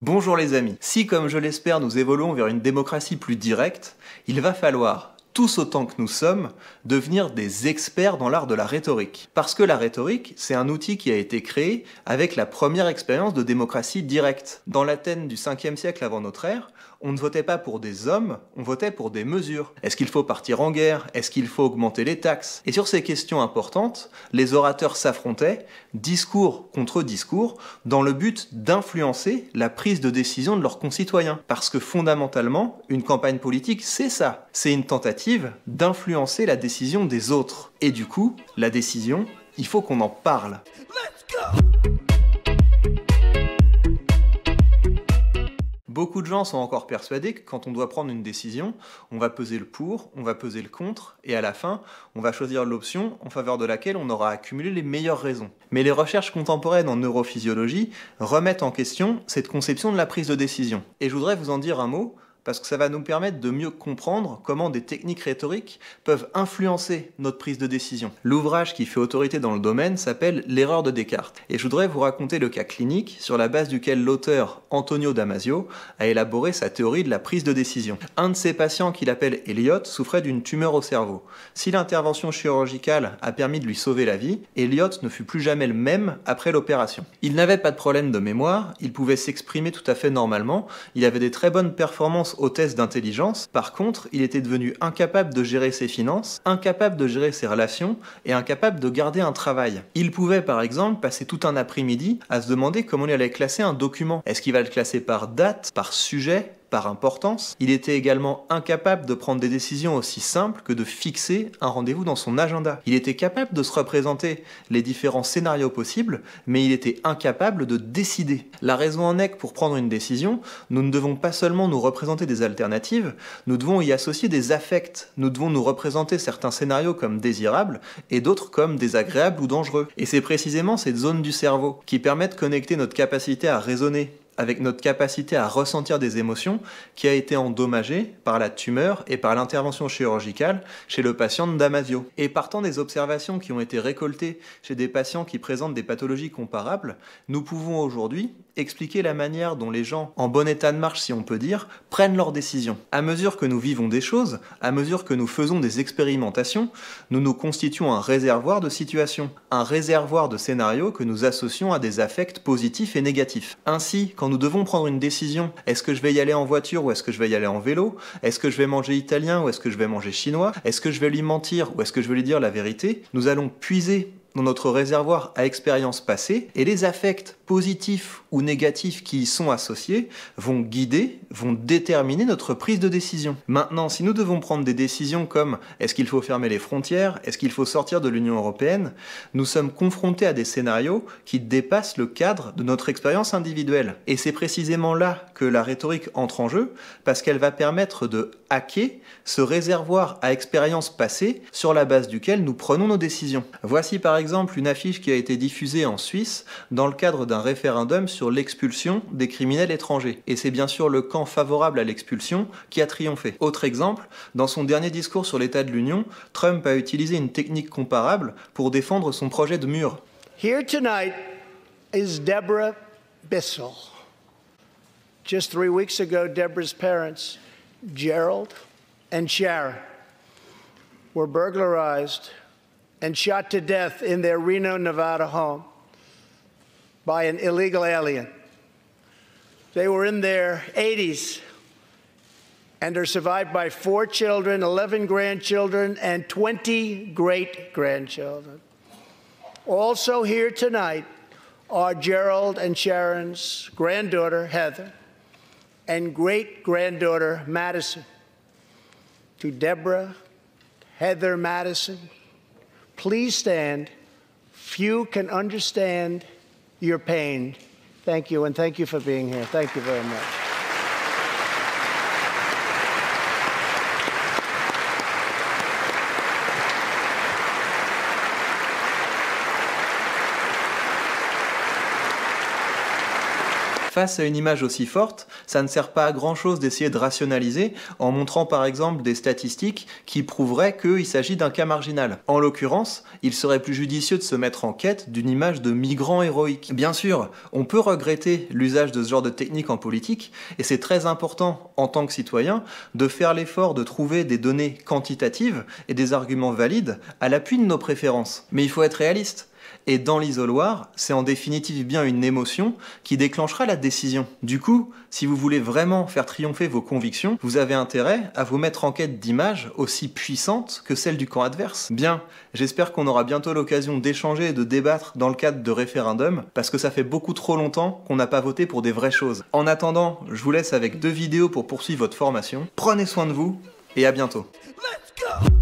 Bonjour les amis, si comme je l'espère nous évoluons vers une démocratie plus directe, il va falloir, tous autant que nous sommes, devenir des experts dans l'art de la rhétorique. Parce que la rhétorique, c'est un outil qui a été créé avec la première expérience de démocratie directe. Dans l'Athènes du 5e siècle avant notre ère, on ne votait pas pour des hommes, on votait pour des mesures. Est-ce qu'il faut partir en guerre? Est-ce qu'il faut augmenter les taxes? Et sur ces questions importantes, les orateurs s'affrontaient, discours contre discours, dans le but d'influencer la prise de décision de leurs concitoyens. Parce que fondamentalement, une campagne politique, c'est ça. C'est une tentative d'influencer la décision des autres. Et du coup, la décision, il faut qu'on en parle. Let's go! Beaucoup de gens sont encore persuadés que quand on doit prendre une décision, on va peser le pour, on va peser le contre, et à la fin, on va choisir l'option en faveur de laquelle on aura accumulé les meilleures raisons. Mais les recherches contemporaines en neurophysiologie remettent en question cette conception de la prise de décision. Et je voudrais vous en dire un mot, parce que ça va nous permettre de mieux comprendre comment des techniques rhétoriques peuvent influencer notre prise de décision. L'ouvrage qui fait autorité dans le domaine s'appelle L'erreur de Descartes, et je voudrais vous raconter le cas clinique sur la base duquel l'auteur Antonio Damasio a élaboré sa théorie de la prise de décision. Un de ses patients, qu'il appelle Elliot, souffrait d'une tumeur au cerveau. Si l'intervention chirurgicale a permis de lui sauver la vie, Elliot ne fut plus jamais le même après l'opération. Il n'avait pas de problème de mémoire, il pouvait s'exprimer tout à fait normalement, il avait des très bonnes performances aux tests d'intelligence. Par contre, il était devenu incapable de gérer ses finances, incapable de gérer ses relations et incapable de garder un travail. Il pouvait par exemple passer tout un après-midi à se demander comment il allait classer un document. Est-ce qu'il va le classer par date, par sujet, par importance? Il était également incapable de prendre des décisions aussi simples que de fixer un rendez-vous dans son agenda. Il était capable de se représenter les différents scénarios possibles, mais il était incapable de décider. La raison en est que pour prendre une décision, nous ne devons pas seulement nous représenter des alternatives, nous devons y associer des affects. Nous devons nous représenter certains scénarios comme désirables et d'autres comme désagréables ou dangereux. Et c'est précisément cette zone du cerveau qui permet de connecter notre capacité à raisonner avec notre capacité à ressentir des émotions qui a été endommagée par la tumeur et par l'intervention chirurgicale chez le patient de Damasio. Et partant des observations qui ont été récoltées chez des patients qui présentent des pathologies comparables, nous pouvons aujourd'hui expliquer la manière dont les gens, en bon état de marche si on peut dire, prennent leurs décisions. À mesure que nous vivons des choses, à mesure que nous faisons des expérimentations, nous nous constituons un réservoir de situations, un réservoir de scénarios que nous associons à des affects positifs et négatifs. Ainsi, quand nous devons prendre une décision, est-ce que je vais y aller en voiture ou est-ce que je vais y aller en vélo? Est-ce que je vais manger italien ou est-ce que je vais manger chinois? Est-ce que je vais lui mentir ou est-ce que je vais lui dire la vérité? Nous allons puiser dans notre réservoir à expériences passées, et les affects positifs ou négatifs qui y sont associés vont guider, vont déterminer notre prise de décision. Maintenant, si nous devons prendre des décisions comme est-ce qu'il faut fermer les frontières, est-ce qu'il faut sortir de l'Union européenne, nous sommes confrontés à des scénarios qui dépassent le cadre de notre expérience individuelle. Et c'est précisément là que la rhétorique entre en jeu, parce qu'elle va permettre de hacker ce réservoir à expériences passées sur la base duquel nous prenons nos décisions. Voici par exemple une affiche qui a été diffusée en Suisse dans le cadre d'un référendum sur l'expulsion des criminels étrangers. Et c'est bien sûr le camp favorable à l'expulsion qui a triomphé. Autre exemple, dans son dernier discours sur l'état de l'Union, Trump a utilisé une technique comparable pour défendre son projet de mur. Here tonight is Deborah Bissell. Just 3 weeks ago, Deborah's parents, Gerald and Sharon, were burglarized and shot to death in their Reno, Nevada home by an illegal alien. They were in their 80s and are survived by 4 children, 11 grandchildren, and 20 great-grandchildren. Also here tonight are Gerald and Sharon's granddaughter, Heather, and great-granddaughter, Madison. To Deborah, Heather, Madison, please stand. Few can understand your pain. Thank you, and thank you for being here. Thank you very much. Face à une image aussi forte, ça ne sert pas à grand chose d'essayer de rationaliser en montrant par exemple des statistiques qui prouveraient qu'il s'agit d'un cas marginal. En l'occurrence, il serait plus judicieux de se mettre en quête d'une image de migrant héroïque. Bien sûr, on peut regretter l'usage de ce genre de technique en politique, et c'est très important en tant que citoyen de faire l'effort de trouver des données quantitatives et des arguments valides à l'appui de nos préférences. Mais il faut être réaliste. Et dans l'isoloir, c'est en définitive bien une émotion qui déclenchera la décision. Du coup, si vous voulez vraiment faire triompher vos convictions, vous avez intérêt à vous mettre en quête d'images aussi puissantes que celles du camp adverse. Bien, j'espère qu'on aura bientôt l'occasion d'échanger et de débattre dans le cadre de référendums, parce que ça fait beaucoup trop longtemps qu'on n'a pas voté pour des vraies choses. En attendant, je vous laisse avec 2 vidéos pour poursuivre votre formation. Prenez soin de vous, et à bientôt. Let's go!